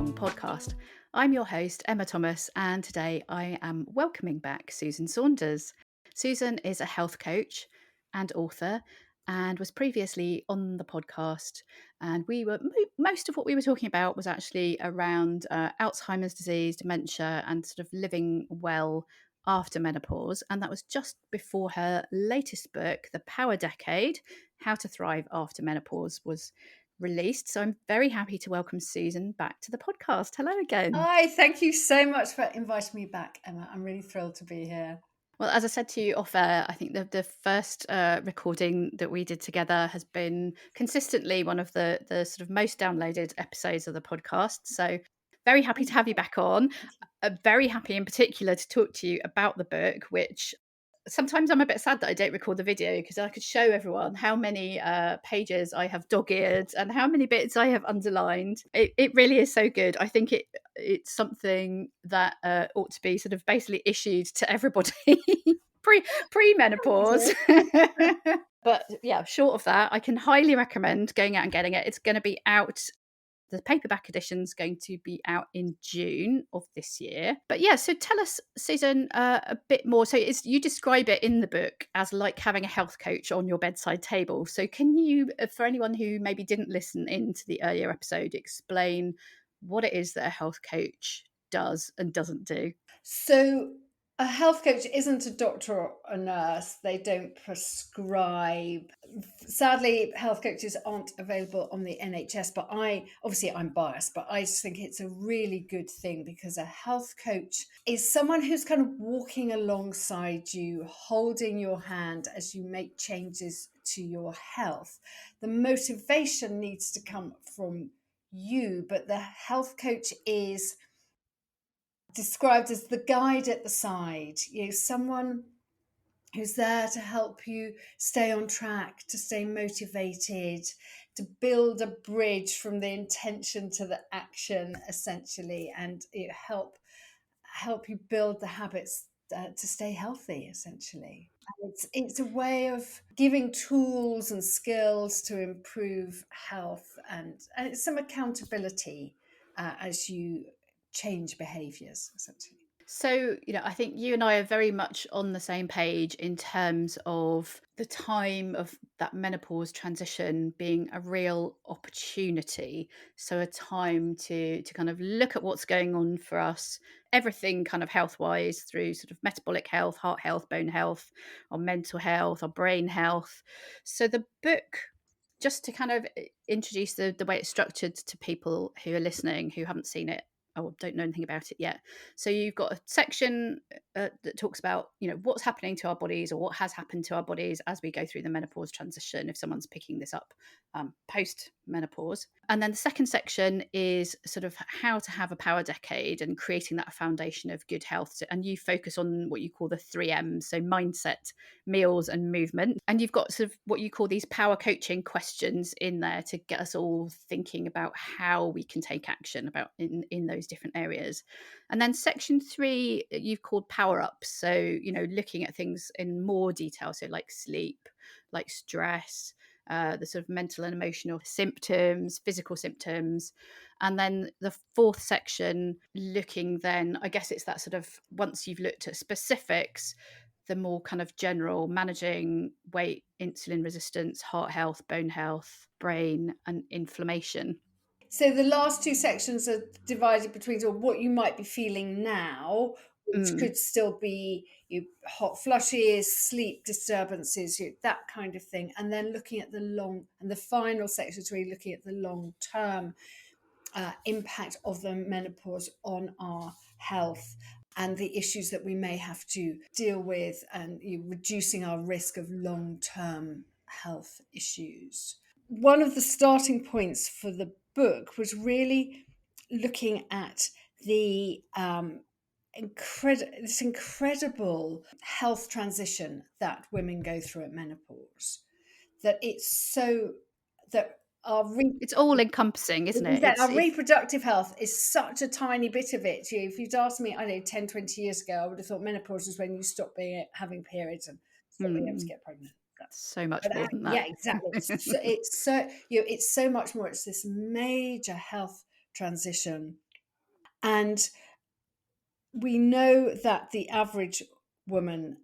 Along podcast. I'm your host, Emma Thomas, and today I am welcoming back Susan Saunders. Susan is a health coach and author and was previously on the podcast. And we were most of what we were talking about was actually around Alzheimer's disease, dementia, and sort of living well after menopause. And that was just before her latest book, The Power Decade: How to Thrive After Menopause, was released. So I'm very happy to welcome Susan back to the podcast. Hello again. Hi, thank you so much for inviting me back, Emma. I'm really thrilled to be here. Well, as I said to you off air, I think the first recording that we did together has been consistently one of the sort of most downloaded episodes of the podcast. So very happy to have you back on. Very happy in particular to talk to you about the book, which sometimes I'm a bit sad that I don't record the video because I could show everyone how many pages I have dog-eared and how many bits I have underlined. It really is so good. I think it's something that ought to be sort of basically issued to everybody pre-menopause. But yeah, short of that, I can highly recommend going out and getting it. It's going to be out. The paperback edition is going to be out in June of this year. But yeah, so tell us, Susan, a bit more. So you describe it in the book as like having a health coach on your bedside table. So can you, for anyone who maybe didn't listen into the earlier episode, explain what it is that a health coach does and doesn't do? So, a health coach isn't a doctor or a nurse. They don't prescribe. Sadly, health coaches aren't available on the NHS, but I'm biased, but I just think it's a really good thing because a health coach is someone who's kind of walking alongside you, holding your hand as you make changes to your health. The motivation needs to come from you, but the health coach is described as the guide at the side, someone who's there to help you stay on track, to stay motivated, to build a bridge from the intention to the action, essentially, and help you build the habits to stay healthy, essentially. It's a way of giving tools and skills to improve health, and it's some accountability as you change behaviors, essentially. So, I think you and I are very much on the same page in terms of the time of that menopause transition being a real opportunity. So a time to kind of look at what's going on for us, everything kind of health-wise, through sort of metabolic health, heart health, bone health, our mental health, our brain health. So the book, just to kind of introduce the way it's structured to people who are listening who haven't seen it or don't know anything about it yet. So you've got a section that talks about, what's happening to our bodies or what has happened to our bodies as we go through the menopause transition, if someone's picking this up post-menopause. And then the second section is sort of how to have a power decade and creating that foundation of good health. And you focus on what you call the 3Ms, so mindset, meals, and movement. And you've got sort of what you call these power coaching questions in there to get us all thinking about how we can take action about in those different areas. And then section 3 you've called power ups, so looking at things in more detail, so like sleep, like stress, the sort of mental and emotional symptoms, physical symptoms. And then the fourth section looking then, I guess it's that sort of, once you've looked at specifics, the more kind of general, managing weight, insulin resistance, heart health, bone health, brain, and inflammation. So the last two sections are divided between what you might be feeling now, which could still be hot flushes, sleep disturbances, that kind of thing. And then looking at the final section is really looking at the long-term impact of the menopause on our health and the issues that we may have to deal with, and reducing our risk of long-term health issues. One of the starting points for the book was really looking at the this incredible health transition that women go through at menopause. That it's all encompassing, isn't it? Our reproductive health is such a tiny bit of it. If you'd asked me, 10, 20 years ago, I would have thought menopause was when you stop having periods and stop being able to get pregnant. So much more than that. Yeah, exactly. It's so much more. It's this major health transition And we know that the woman,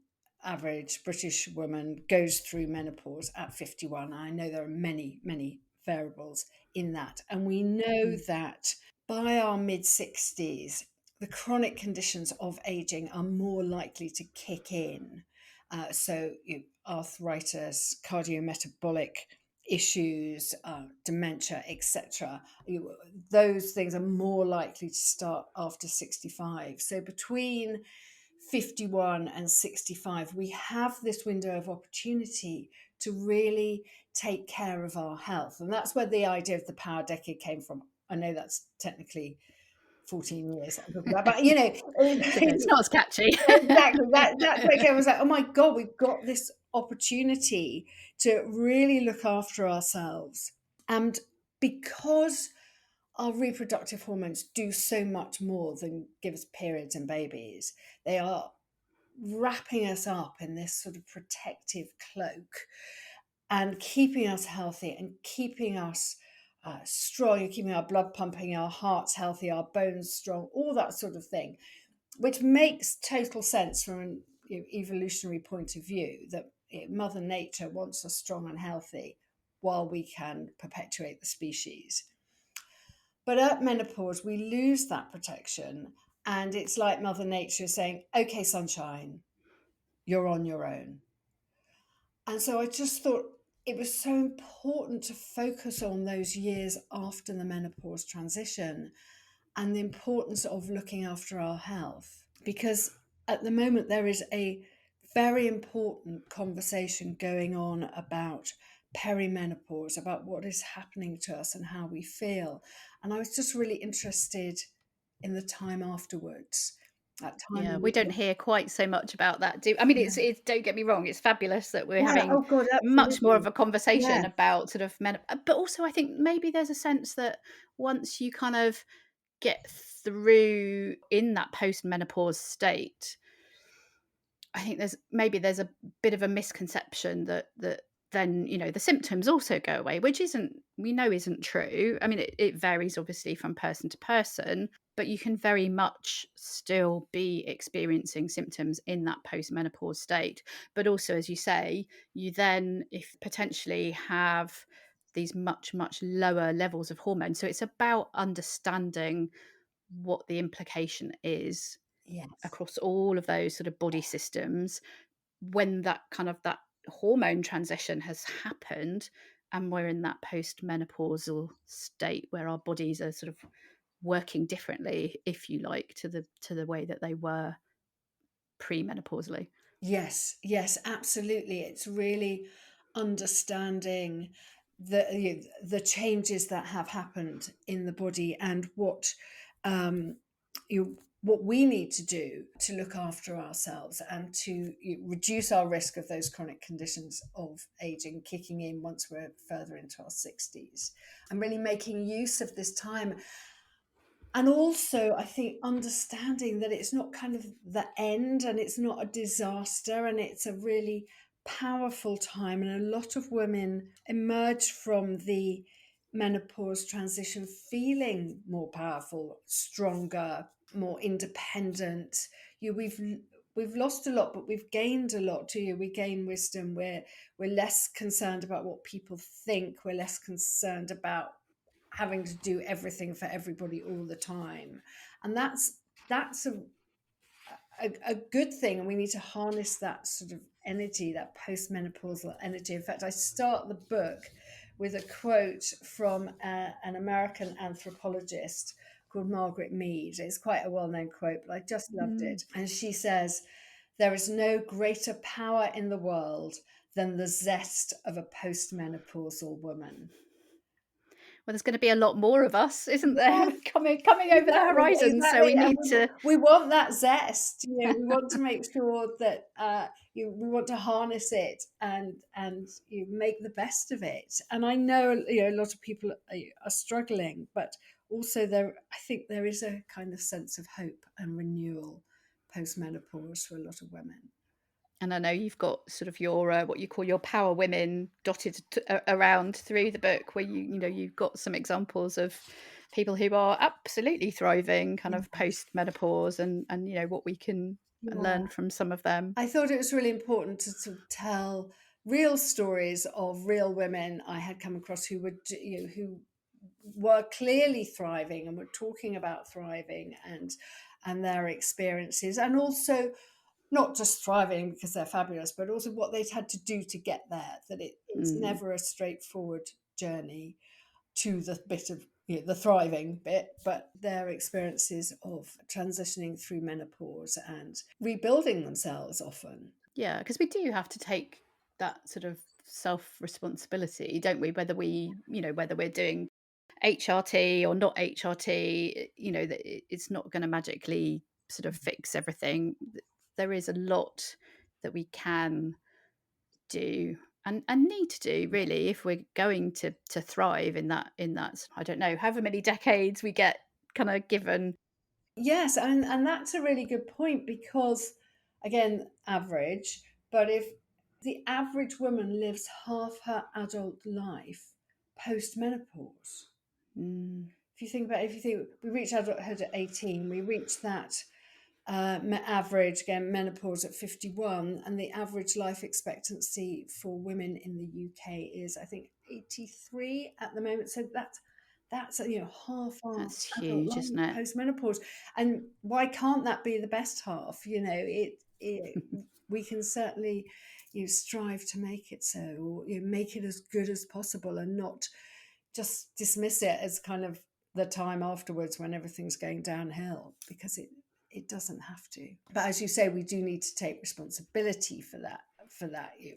average British woman, goes through menopause at 51. I know there are many, many variables in that. And we know Mm. that by our mid 60s, the chronic conditions of aging are more likely to kick in. Arthritis, cardiometabolic issues, dementia, etc. Those things are more likely to start after 65. So between 51 and 65, we have this window of opportunity to really take care of our health. And that's where the idea of the power decade came from. I know that's technically 14 years I'm talking about, but Yeah, it's not as catchy. exactly. That's where it came. I was like, oh my God, we've got this opportunity to really look after ourselves. And because our reproductive hormones do so much more than give us periods and babies, they are wrapping us up in this sort of protective cloak and keeping us healthy and keeping us strong and keeping our blood pumping, our hearts healthy, our bones strong, all that sort of thing, which makes total sense from an evolutionary point of view that Mother Nature wants us strong and healthy while we can perpetuate the species. But at menopause, we lose that protection. And it's like Mother Nature is saying, okay, sunshine, you're on your own. And so I just thought it was so important to focus on those years after the menopause transition and the importance of looking after our health. Because at the moment, there is a very important conversation going on about perimenopause, about what is happening to us and how we feel. And I was just really interested in the time afterwards, that time Yeah, when we we don't hear quite so much about that, do I mean, yeah, it's don't get me wrong, it's fabulous that we're yeah, having oh God, much more of absolutely. a conversation Yeah, about sort of but also I think maybe there's a sense that once you kind of get through in that post-menopause state, I think there's a bit of a misconception that then, the symptoms also go away, which isn't we know isn't true. I mean, it varies obviously from person to person, but you can very much still be experiencing symptoms in that post-menopause state. But also, as you say, you then if potentially have these much, much lower levels of hormones. So it's about understanding what the implication is yes, across all of those sort of body systems when that hormone transition has happened and we're in that post-menopausal state where our bodies are sort of working differently, if you like, to the way that they were pre-menopausally. yes, absolutely. It's really understanding the changes that have happened in the body and what we need to do to look after ourselves and to reduce our risk of those chronic conditions of aging kicking in once we're further into our 60s, and really making use of this time. And also, I think understanding that it's not kind of the end and it's not a disaster and it's a really powerful time. And a lot of women emerge from the menopause transition feeling more powerful, stronger, more independent. We've lost a lot, but we've gained a lot too. We gain wisdom. We're less concerned about what people think. We're less concerned about having to do everything for everybody all the time, and that's a good thing, and we need to harness that sort of energy, that postmenopausal energy. In fact, I start the book with a quote from an American anthropologist called Margaret Mead. It's quite a well-known quote, but I just loved Mm. it. And she says, there is no greater power in the world than the zest of a postmenopausal woman. Well, there's going to be a lot more of us, isn't there, Yes, coming over the exactly, horizon, so exactly. we And need to we want that zest. We want to make sure that we want to harness it and you make the best of it. And I know a lot of people are struggling, but also I think there is a kind of sense of hope and renewal post menopause for a lot of women. and I know you've got sort of your what you call your power women dotted around through the book, where you've got some examples of people who are absolutely thriving kind of Yes. post menopause, and what we can Yeah. learn from some of them. I thought it was really important to sort of tell real stories of real women I had come across who were, who were clearly thriving and were talking about thriving and their experiences, and also not just thriving because they're fabulous, but also what they'd had to do to get there. That it's Mm. never a straightforward journey to the bit of the thriving bit, but their experiences of transitioning through menopause and rebuilding themselves often. Yeah, because we do have to take that sort of self responsibility, don't we? Whether we're doing HRT or not HRT, that it's not going to magically sort of fix everything. There is a lot that we can do and need to do, really, if we're going to thrive in that, I don't know, however many decades we get kind of given. Yes, and that's a really good point because, again, average, but if the average woman lives half her adult life post menopause, Mm, if you think about it, if you think we reach adulthood at 18, we reach that average, again, menopause at 51, and the average life expectancy for women in the UK is, I think, 83 at the moment. So that's half our that's adult huge, isn't life it? post menopause. And why can't that be the best half? It we can certainly strive to make it so, or make it as good as possible, and not just dismiss it as kind of the time afterwards when everything's going downhill, because it doesn't have to. But as you say, we do need to take responsibility for that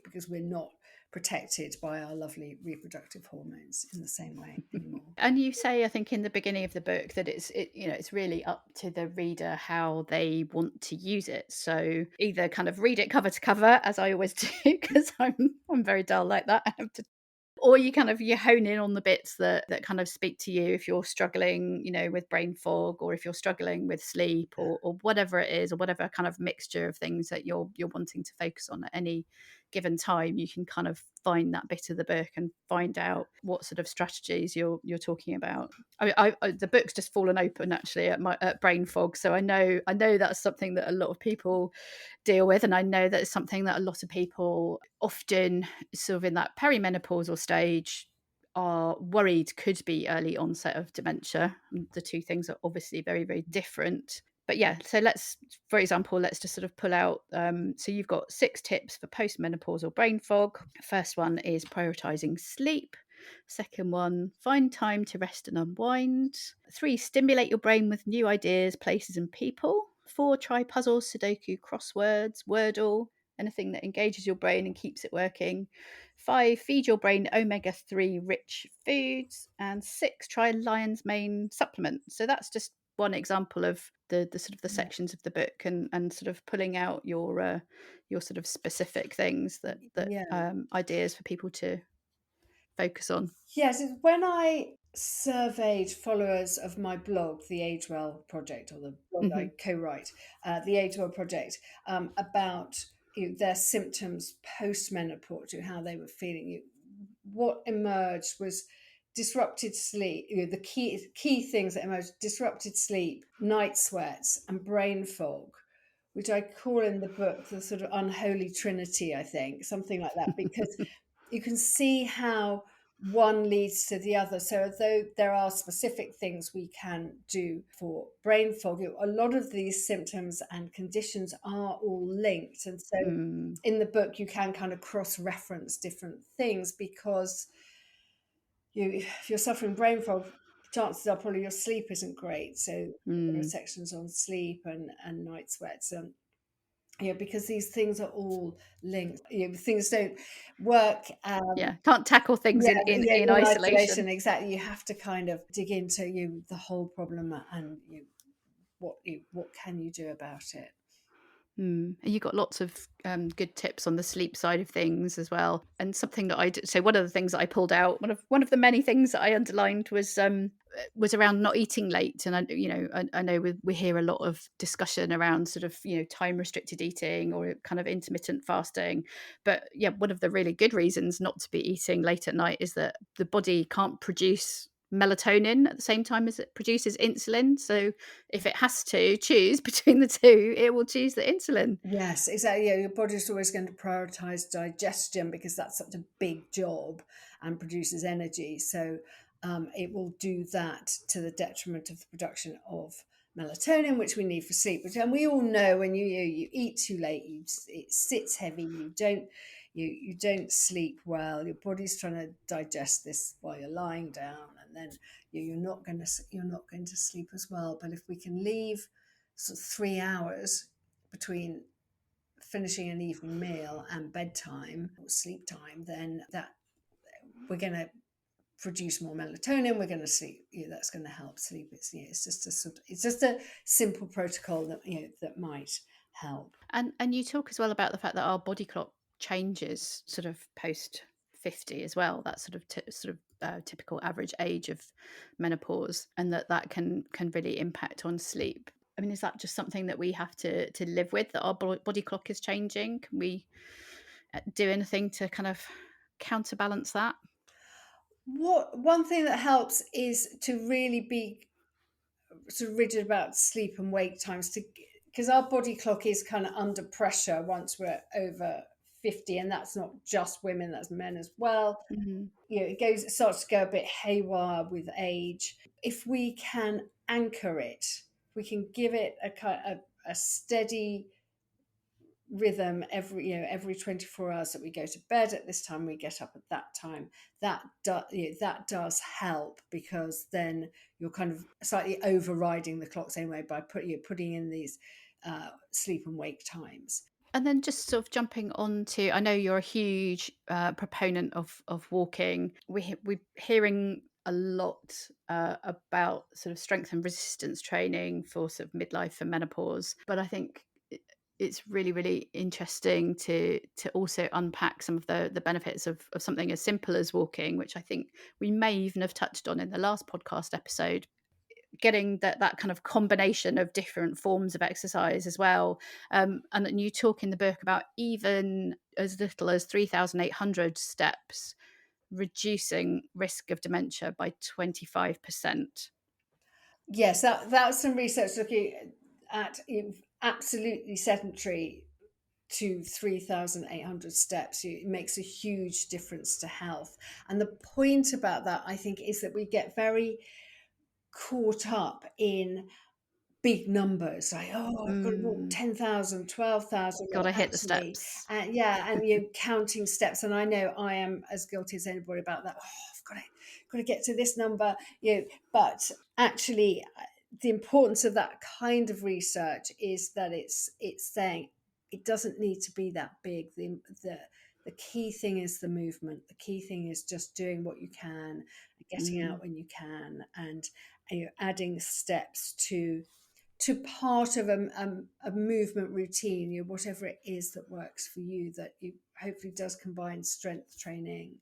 because we're not protected by our lovely reproductive hormones in the same way anymore. And you say, I think, in the beginning of the book that it's really up to the reader how they want to use it. So either kind of read it cover to cover, as I always do, because I'm very dull like that. I have to, or you hone in on the bits that kind of speak to you if you're struggling, with brain fog, or if you're struggling with sleep, or whatever it is, or whatever kind of mixture of things that you're wanting to focus on at any given time. You can kind of find that bit of the book and find out what sort of strategies you're talking about. The book's just fallen open actually at brain fog, so I know that's something that a lot of people deal with, and I know that it's something that a lot of people often sort of in that perimenopausal stage are worried could be early onset of dementia. The two things are obviously very, very different. But yeah, so for example, let's just sort of pull out. So you've got 6 tips for postmenopausal brain fog. First one is prioritizing sleep. Second one, find time to rest and unwind. 3, stimulate your brain with new ideas, places, and people. 4, try puzzles, Sudoku, crosswords, Wordle, anything that engages your brain and keeps it working. 5, feed your brain omega-3 rich foods. And 6, try lion's mane supplement. So that's just one example of the sort of the Yeah. sections of the book, and sort of pulling out your sort of specific things that Yeah. ideas for people to focus on. Yes, when I surveyed followers of my blog, the Age Well Project, or the blog I Hmm. co-write, the Age Well Project, about their symptoms post-menopause, how they were feeling. What emerged was disrupted sleep. The key things that emerged: disrupted sleep, night sweats, and brain fog, which I call in the book the sort of unholy trinity, I think, something like that, because you can see how one leads to the other. So, although there are specific things we can do for brain fog, a lot of these symptoms and conditions are all linked. And so, Mm, in the book, you can kind of cross reference different things, because if you're suffering brain fog, chances are probably your sleep isn't great. So, there are mm. sections on sleep and night sweats. Because these things are all linked. Things don't work. Yeah, can't tackle things Yeah, yeah, in in isolation, isolation. exactly. You have to kind of dig into the whole problem, and what can you do about it? Mm. And you got lots of good tips on the sleep side of things as well. And something that I did, so one of the things that I pulled out, one of the many things that I underlined was around not eating late. And I know we hear a lot of discussion around sort of time restricted eating or kind of intermittent fasting. But yeah, one of the really good reasons not to be eating late at night is that the body can't produce melatonin at the same time as it produces insulin. So if it has to choose between the two, it will choose the insulin. Yes, exactly. Yeah, your body's always going to prioritize digestion because that's such a big job and produces energy. So it will do that to the detriment of the production of melatonin, which we need for sleep. And we all know when you eat too late, it sits heavy. You don't sleep well. Your body's trying to digest this while you're lying down, and then you're not going to sleep as well. But if we can leave sort of 3 hours between finishing an evening meal and bedtime or sleep time, then that we're going to produce more melatonin. We're going to sleep. That's going to help sleep. It's just it's just a simple protocol that that might help. And you talk as well about the fact that our body clock changes sort of post 50 as well. That typical average age of menopause, and that can really impact on sleep. I mean, is that just something that we have to live with, that our body clock is changing? Can we do anything to kind of counterbalance that? What one thing that helps is to really be sort of rigid about sleep and wake times, to because our body clock is kind of under pressure once we're over 50, and that's not just women, that's men as well. Mhm. It starts to go a bit haywire with age. If we can anchor it, we can give it a steady rhythm every 24 hours, that we go to bed at this time, we get up at that time. That does help, because then you're kind of slightly overriding the clocks anyway by putting in these sleep and wake times. And then just sort of jumping on to, I know you're a huge proponent of walking. We're hearing a lot about sort of strength and resistance training for sort of midlife and menopause. But I think it's really, really interesting to also unpack some of the benefits of something as simple as walking, which I think we may even have touched on in the last podcast episode. Getting that kind of combination of different forms of exercise as well. And then you talk in the book about even as little as 3,800 steps reducing risk of dementia by 25%. Yes, that's some research looking at absolutely sedentary to 3,800 steps. It makes a huge difference to health. And the point about that, I think, is that we get very caught up in big numbers, like, oh, I've got to walk Mm, 10,000, 12,000. got to And hit the actually, steps. yeah, and you're counting steps. And I know I am as guilty as anybody about that. Oh, I've got to get to this number. But actually, the importance of that kind of research is that it's saying it doesn't need to be that big. The key thing is the movement. The key thing is just doing what you can, getting Mm. out when you can, and adding steps to part of a movement routine, whatever it is that works for you, that you hopefully does combine strength training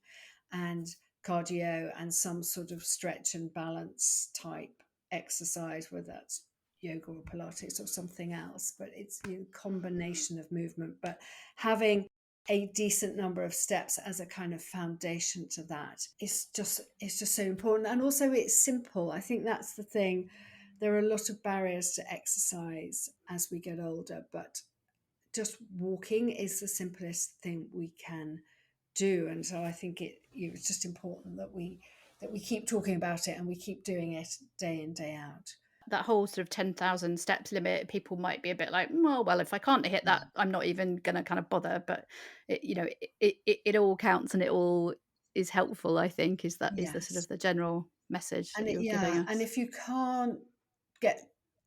and cardio and some sort of stretch and balance type exercise, whether that's yoga or Pilates or something else. But it's a combination of movement, but having a decent number of steps as a kind of foundation to that is just it's just so important. And also it's simple. I think that's the thing. There are a lot of barriers to exercise as we get older, but just walking is the simplest thing we can do. And so I think it's just important that we keep talking about it and we keep doing it day in, day out. That whole sort of 10,000 steps limit, people might be a bit like, well, if I can't hit Yeah. that, I'm not even going to kind of bother. But it all counts and it all is helpful. I think is the sort of Yes. the general message that you're giving And us. if you can't get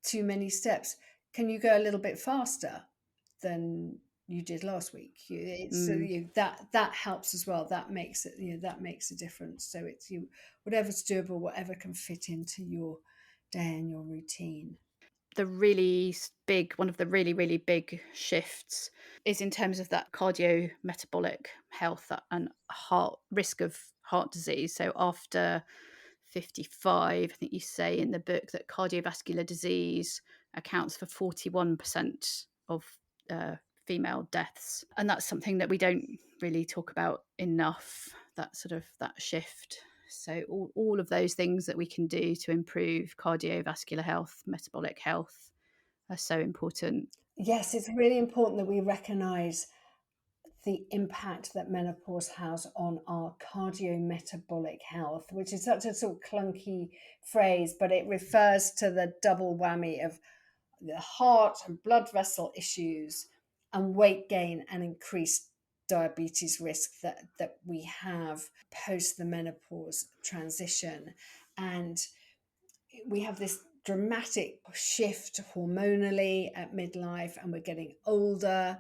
too many steps, can you go a little bit faster than you did last week? Mm. That helps as well. That makes it, that makes a difference. So it's whatever's doable, whatever can fit into your day and your routine. The really big one of the really, really big shifts is in terms of that cardio metabolic health and heart risk of heart disease. So after 55, I think you say in the book that cardiovascular disease accounts for 41% of uh, female deaths. And that's something that we don't really talk about enough, that sort of that shift. So all of those things that we can do to improve cardiovascular health, metabolic health are so important. Yes, it's really important that we recognize the impact that menopause has on our cardiometabolic health, which is such a sort of clunky phrase, but it refers to the double whammy of the heart and blood vessel issues and weight gain and increased diabetes risk that we have post the menopause transition. And we have this dramatic shift hormonally at midlife, and we're getting older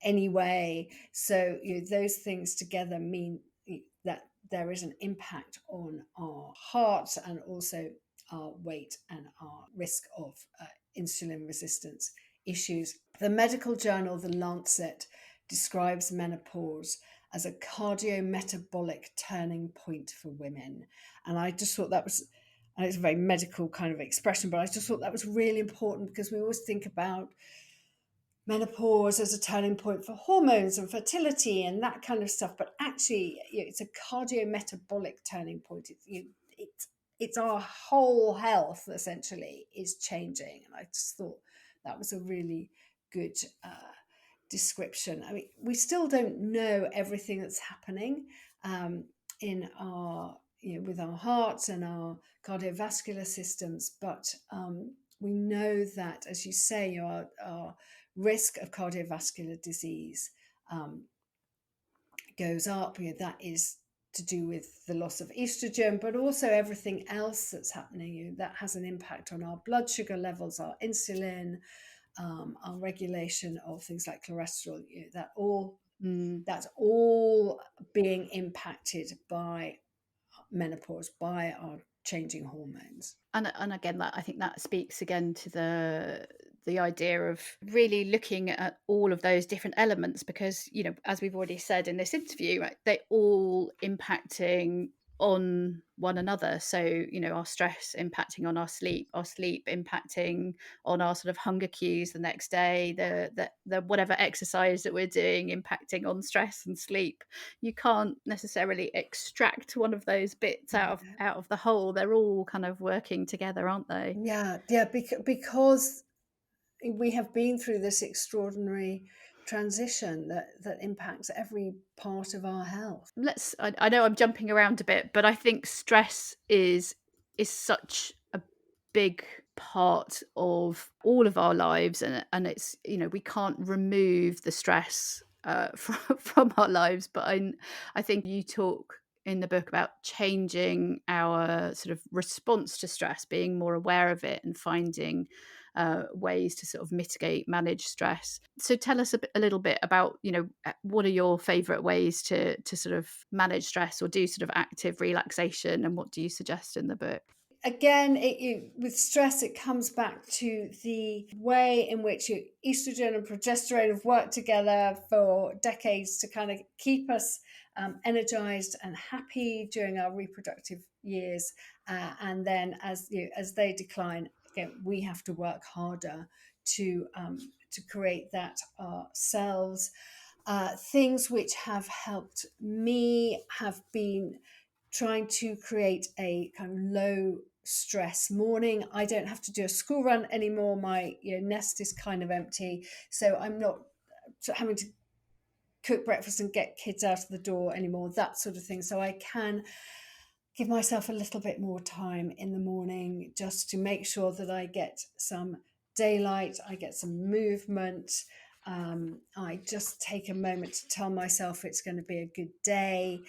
anyway. So those things together mean that there is an impact on our hearts and also our weight and our risk of insulin resistance issues. The medical journal, The Lancet, describes menopause as a cardiometabolic turning point for women. And I just thought that was, and it's a very medical kind of expression, but I just thought that was really important because we always think about menopause as a turning point for hormones and fertility and that kind of stuff, but actually it's a cardiometabolic turning point. It's our whole health essentially is changing, and I just thought that was a really good description. I mean, we still don't know everything that's happening in our, with our hearts and our cardiovascular systems, but we know that, as you say, our risk of cardiovascular disease goes up. That is to do with the loss of estrogen, but also everything else that's happening. That has an impact on our blood sugar levels, our insulin, our regulation of things like cholesterol. Mm. That's all being impacted by menopause, by our changing hormones. And again, that I think that speaks again to the idea of really looking at all of those different elements, because as we've already said in this interview, right, they all impacting on one another. So our stress impacting on our sleep impacting on our sort of hunger cues the next day, the whatever exercise that we're doing impacting on stress and sleep. You can't necessarily extract one of those bits out of the whole. They're all kind of working together, aren't they? Yeah, because we have been through this extraordinary transition that impacts every part of our health. I know I'm jumping around a bit, but I think stress is such a big part of all of our lives, and it's we can't remove the stress from our lives, but I think you talk in the book about changing our sort of response to stress, being more aware of it and finding ways to sort of mitigate, manage stress. So tell us a little bit about, what are your favorite ways to sort of manage stress or do sort of active relaxation, and what do you suggest in the book? Again, with stress, it comes back to the way in which estrogen and progesterone have worked together for decades to kind of keep us energized and happy during our reproductive years. And then as they decline, again, we have to work harder to create that ourselves. Things which have helped me have been trying to create a kind of low stress morning. I don't have to do a school run anymore. My nest is kind of empty, so I'm not having to cook breakfast and get kids out of the door anymore, that sort of thing. So I can give myself a little bit more time in the morning just to make sure that I get some daylight, I get some movement. I just take a moment to tell myself it's going to be a good day.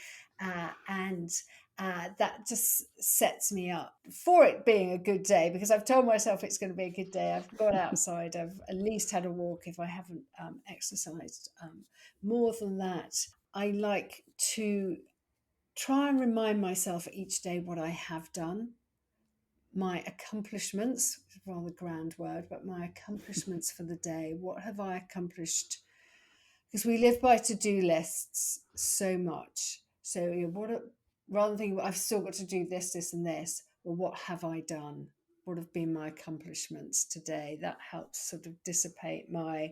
And that just sets me up for it being a good day, because I've told myself it's going to be a good day. I've got outside, I've at least had a walk if I haven't exercised more than that. I like to try and remind myself each day what I have done, my accomplishments, a rather grand word, but my accomplishments for the day. What have I accomplished? Because we live by to-do lists so much. So rather than thinking, I've still got to do this, this, and this, well, what have I done? What have been my accomplishments today? That helps sort of dissipate my,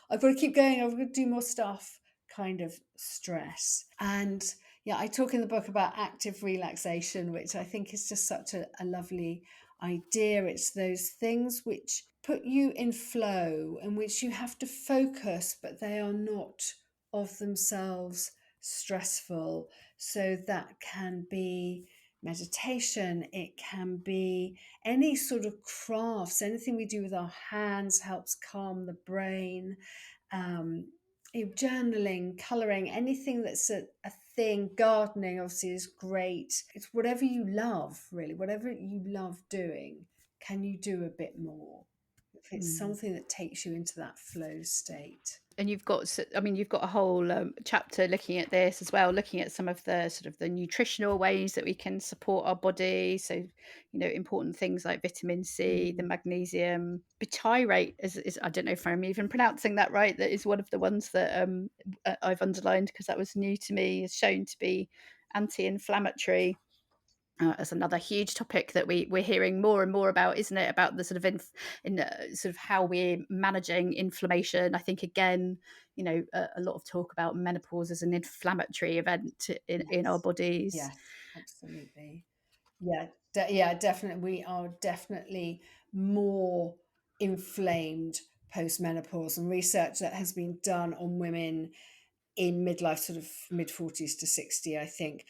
I've got to keep going, I've got to do more stuff kind of stress. And Yeah, I talk in the book about active relaxation, which I think is just such a lovely idea. It's those things which put you in flow and which you have to focus, but they are not of themselves stressful. So that can be meditation, it can be any sort of crafts, anything we do with our hands helps calm the brain. Um, Journaling, colouring, anything that's a thing, gardening obviously is great. It's whatever you love, really, whatever you love doing, can you do a bit more? If it's Mm. something that takes you into that flow state. And you've got, I mean, you've got a whole chapter looking at this as well, looking at some of the sort of the nutritional ways that we can support our body. So, important things like vitamin C, the Mm, magnesium, butyrate is I don't know if I'm even pronouncing that right. That is one of the ones that I've underlined because that was new to me. Is shown to be anti-inflammatory. As another huge topic that we're hearing more and more about, isn't it? About the sort of sort of how we're managing inflammation. I think again, a lot of talk about menopause as an inflammatory event in our yes, bodies. yes, absolutely. Yeah, yeah, definitely. We are definitely more inflamed post-menopause, and research that has been done on women in midlife, sort of mid 40s to 60, I think,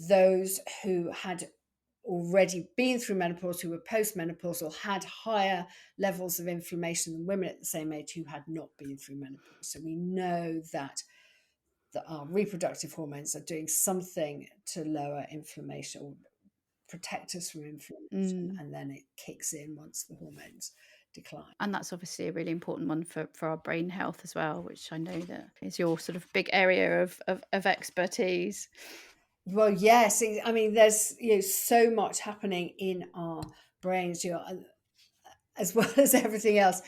those who had already been through menopause, who were postmenopausal, had higher levels of inflammation than women at the same age who had not been through menopause. So we know that our reproductive hormones are doing something to lower inflammation or protect us from inflammation, Mm. and then it kicks in once the hormones decline. And that's obviously a really important one for our brain health as well, which I know that is your sort of big area of expertise. Well, yes, I mean, there's so much happening in our brains, as well as everything else.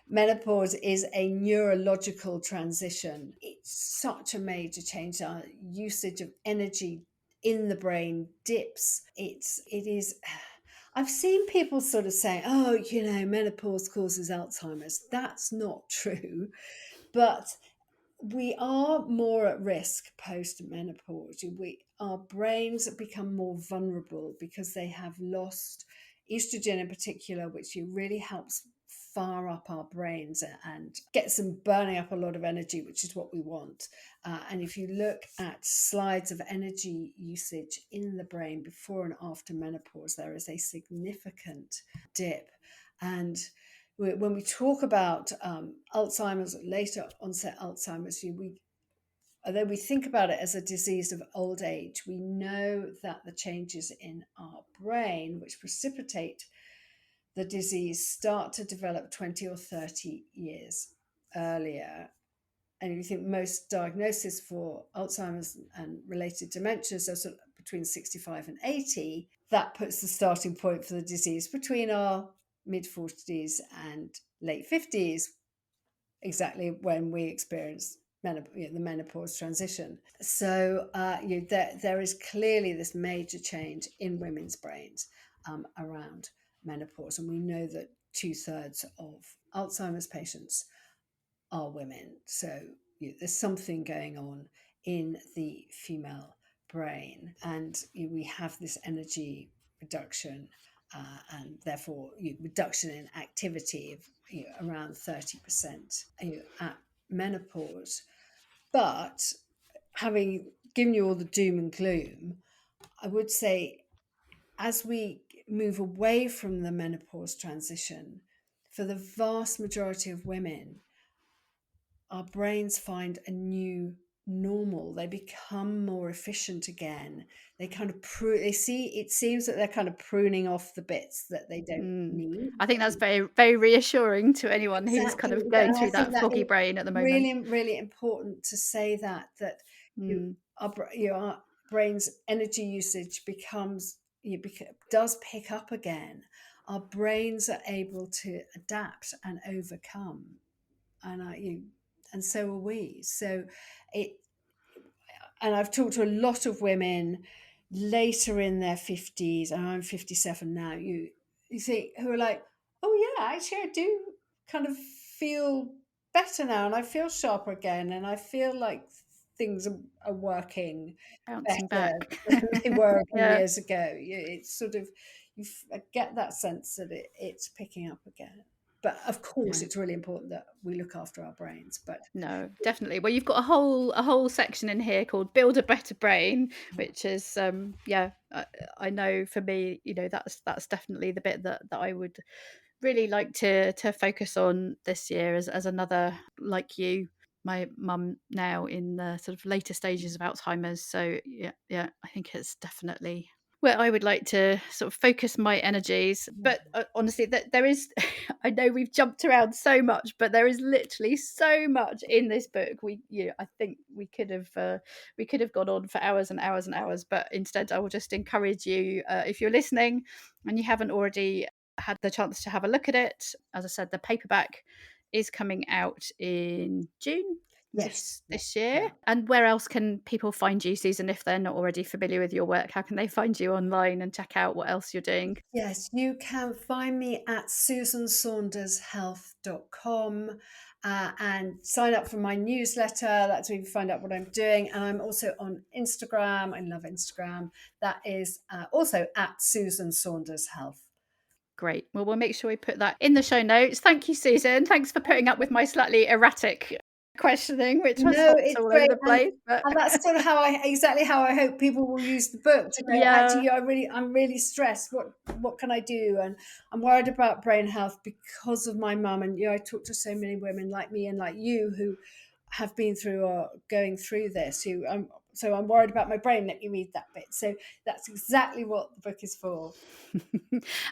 Menopause is a neurological transition. It's such a major change. Our usage of energy in the brain dips. It is. I've seen people sort of say, "Oh, menopause causes Alzheimer's." That's not true, but we are more at risk post menopause. Our brains become more vulnerable because they have lost estrogen in particular, which really helps fire up our brains and gets them burning up a lot of energy, which is what we want. And if you look at slides of energy usage in the brain before and after menopause, there is a significant dip. And when we talk about Alzheimer's, later onset Alzheimer's, although we think about it as a disease of old age, we know that the changes in our brain, which precipitate the disease, start to develop 20 or 30 years earlier. And if you think most diagnoses for Alzheimer's and related dementias are sort of between 65 and 80, that puts the starting point for the disease between our mid 40s and late 50s, exactly when we experience the menopause transition. So there is clearly this major change in women's brains around menopause. And we know that 2/3 of Alzheimer's patients are women. So there's something going on in the female brain, and we have this energy reduction, and therefore reduction in activity of around 30% at menopause. But having given you all the doom and gloom, I would say as we move away from the menopause transition, for the vast majority of women, our brains find a new normal. They become more efficient again. They kind of they see, it seems that they're kind of pruning off the bits that they don't Mm. need. I think that's very, very reassuring to anyone who's kind Exactly. of going And I through think that that foggy is brain at the moment. really, really important to say that you, Mm. our brain's energy usage becomes, does pick up again. Our brains are able to adapt and overcome, and and so are we. So it, and I've talked to a lot of women later in their 50s, and I'm 57 now. You think, who are like, oh yeah, actually I do kind of feel better now, and I feel sharper again, and I feel like things are working Bouncing better back. than they were a few Yeah, years ago. It's sort of, I get that sense that it's picking up again. But of course, yeah. it's really important that we look after our brains. But No, definitely. Well, you've got a whole section in here called "Build a Better Brain," which is yeah. I know for me, that's definitely the bit that I would really like to focus on this year as another like you. My mum now in the sort of later stages of Alzheimer's, so yeah, I think it's definitely where I would like to sort of focus my energies. But honestly, that there is, I know we've jumped around so much, but there is literally so much in this book. I think we could have gone on for hours and hours and hours, but instead, I will just encourage you, if you're listening and you haven't already had the chance to have a look at it. As I said, the paperback is coming out in June yes, yeah, this year. yeah. And where else can people find you, Susan, if they're not already familiar with your work? How can they find you online and check out what else you're doing? Yes, you can find me at susansaundershealth.com and sign up for my newsletter. That's where you find out what I'm doing. And I'm also on Instagram. I love Instagram. That is also at Susan Saunders Health. Great. Well, we'll make sure we put that in the show notes. Thank you, Susan. Thanks for putting up with my slightly erratic questioning, which was No, hops it's all over great, the place. But and that's sort of exactly how I hope people will use the book to go, yeah, actually, I'm really stressed. What can I do? And I'm worried about brain health because of my mum. And I talk to so many women like me and like you who have been through or going through this. So I'm worried about my brain. Let me read that bit. So that's exactly what the book is for.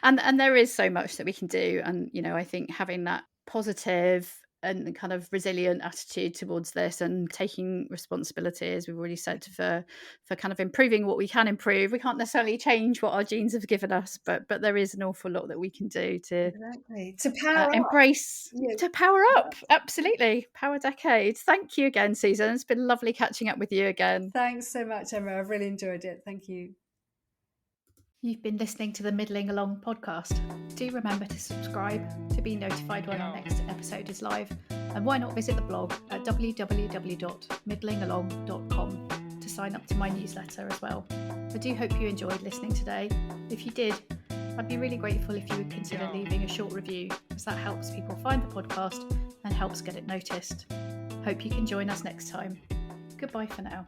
and there is so much that we can do, and I think having that positive and kind of resilient attitude towards this and taking responsibility, as we've already said, for kind of improving what we can improve. We can't necessarily change what our genes have given us, but there is an awful lot that we can do to Exactly. To power up. embrace, You to power up. Absolutely, power decades. Thank you again, Susan. It's been lovely catching up with you again. Thanks so much, Emma. I've really enjoyed it. Thank you. You've been listening to the Middling Along podcast. Do remember to subscribe to be notified when our next episode is live. And why not visit the blog at www.middlingalong.com to sign up to my newsletter as well. I do hope you enjoyed listening today. If you did, I'd be really grateful if you would consider leaving a short review, as that helps people find the podcast and helps get it noticed. Hope you can join us next time. Goodbye for now.